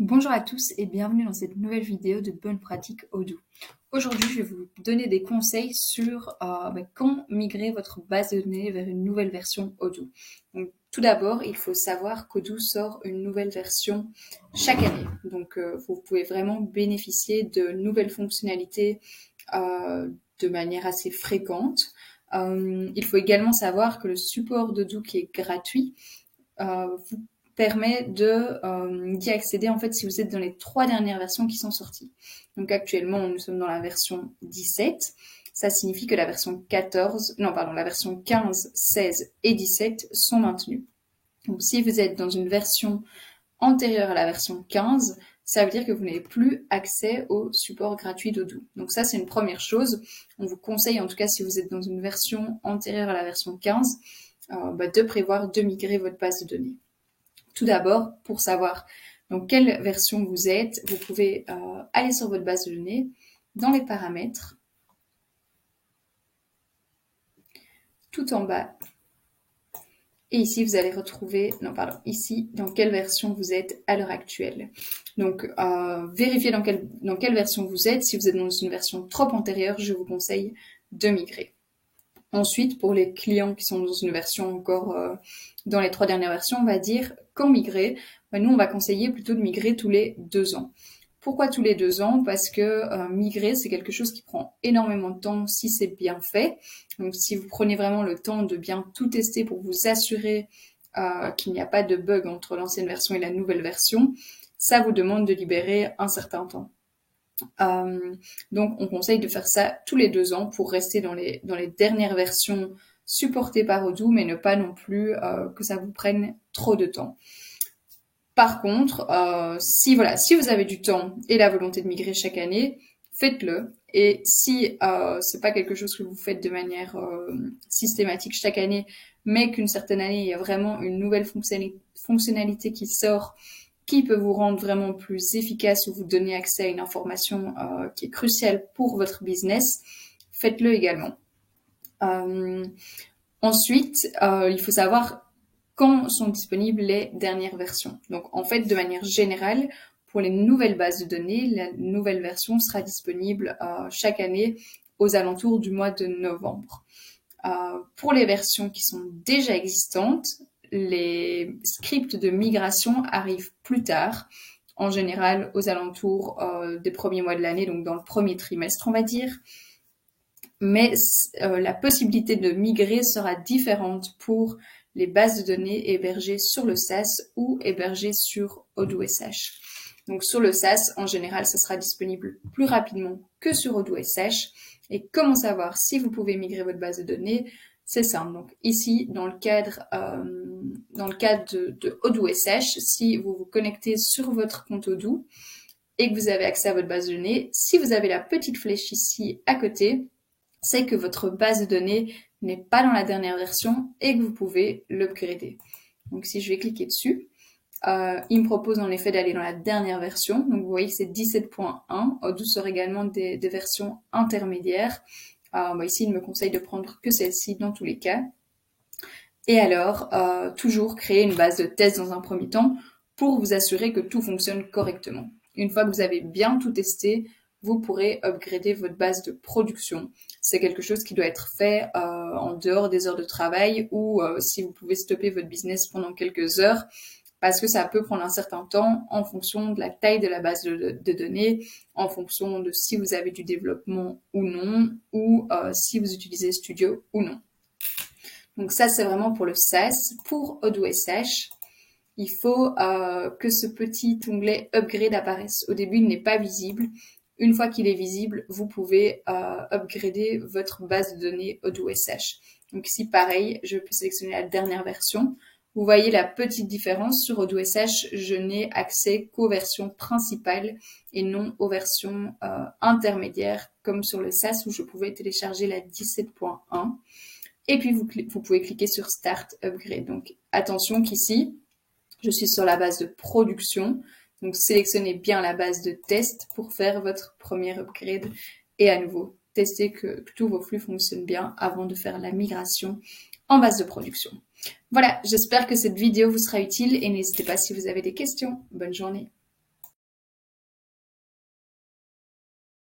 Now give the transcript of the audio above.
Bonjour à tous et bienvenue dans cette nouvelle vidéo de bonnes pratiques Odoo. Aujourd'hui, je vais vous donner des conseils sur quand migrer votre base de données vers une nouvelle version Odoo. Donc, tout d'abord, il faut savoir qu'Odoo sort une nouvelle version chaque année. Donc, vous pouvez vraiment bénéficier de nouvelles fonctionnalités de manière assez fréquente. Il faut également savoir que le support d'Odoo qui est gratuit vous permet d'y accéder en fait si vous êtes dans les 3 dernières versions qui sont sorties. Donc actuellement, nous sommes dans la version 17. Ça signifie que la version 15, 16 et 17 sont maintenues. Donc si vous êtes dans une version antérieure à la version 15, ça veut dire que vous n'avez plus accès au support gratuit d'Odoo. Donc ça, c'est une première chose. On vous conseille, en tout cas si vous êtes dans une version antérieure à la version 15, de prévoir de migrer votre base de données. Tout d'abord, pour savoir dans quelle version vous êtes, vous pouvez aller sur votre base de données, dans les paramètres, tout en bas. Et ici, vous allez retrouver, ici, dans quelle version vous êtes à l'heure actuelle. Donc, vérifiez dans quelle version vous êtes. Si vous êtes dans une version trop antérieure, je vous conseille de migrer. Ensuite, pour les clients qui sont dans une version encore dans les 3 dernières versions, on va dire quand migrer. Nous, on va conseiller plutôt de migrer tous les 2 ans. Pourquoi tous les 2 ans? Parce que migrer, c'est quelque chose qui prend énormément de temps si c'est bien fait. Donc, si vous prenez vraiment le temps de bien tout tester pour vous assurer qu'il n'y a pas de bug entre l'ancienne version et la nouvelle version, ça vous demande de libérer un certain temps. Donc, on conseille de faire ça tous les 2 ans pour rester dans les dernières versions supportées par Odoo, mais ne pas non plus que ça vous prenne trop de temps. Par contre, si vous avez du temps et la volonté de migrer chaque année, faites-le. Et si c'est pas quelque chose que vous faites de manière systématique chaque année, mais qu'une certaine année il y a vraiment une nouvelle fonctionnalité qui sort, qui peut vous rendre vraiment plus efficace ou vous donner accès à une information qui est cruciale pour votre business, faites-le également. Ensuite, il faut savoir quand sont disponibles les dernières versions. Donc, en fait, de manière générale, pour les nouvelles bases de données, la nouvelle version sera disponible chaque année aux alentours du mois de novembre. Pour les versions qui sont déjà existantes, les scripts de migration arrivent plus tard, en général aux alentours des premiers mois de l'année, donc dans le premier trimestre, on va dire. Mais la possibilité de migrer sera différente pour les bases de données hébergées sur le SaaS ou hébergées sur Odoo SH. Donc sur le SaaS, en général, ça sera disponible plus rapidement que sur Odoo SH. Et comment savoir si vous pouvez migrer votre base de données? C'est simple. Donc ici, dans le cadre de Odoo SH, si vous vous connectez sur votre compte Odoo et que vous avez accès à votre base de données, si vous avez la petite flèche ici à côté, c'est que votre base de données n'est pas dans la dernière version et que vous pouvez l'upgrader. Donc si je vais cliquer dessus, il me propose en effet d'aller dans la dernière version. Donc vous voyez que c'est 17.1. Odoo sort également des versions intermédiaires. Ici, il me conseille de prendre que celle-ci dans tous les cas. Et alors, toujours créer une base de test dans un premier temps pour vous assurer que tout fonctionne correctement. Une fois que vous avez bien tout testé, vous pourrez upgrader votre base de production. C'est quelque chose qui doit être fait en dehors des heures de travail ou si vous pouvez stopper votre business pendant quelques heures, parce que ça peut prendre un certain temps en fonction de la taille de la base de données, en fonction de si vous avez du développement ou non, ou si vous utilisez Studio ou non. Donc ça, c'est vraiment pour le SaaS. Pour Odoo SH, il faut que ce petit onglet Upgrade apparaisse. Au début, il n'est pas visible. Une fois qu'il est visible, vous pouvez upgrader votre base de données Odoo SH. Donc ici, pareil, je peux sélectionner la dernière version. Vous voyez la petite différence sur Odoo SH, je n'ai accès qu'aux versions principales et non aux versions intermédiaires, comme sur le SaaS où je pouvais télécharger la 17.1. Et puis, vous pouvez cliquer sur Start Upgrade. Donc, attention qu'ici, je suis sur la base de production. Donc, sélectionnez bien la base de test pour faire votre premier upgrade. Et à nouveau, testez que tous vos flux fonctionnent bien avant de faire la migration en base de production. Voilà, j'espère que cette vidéo vous sera utile et n'hésitez pas si vous avez des questions. Bonne journée.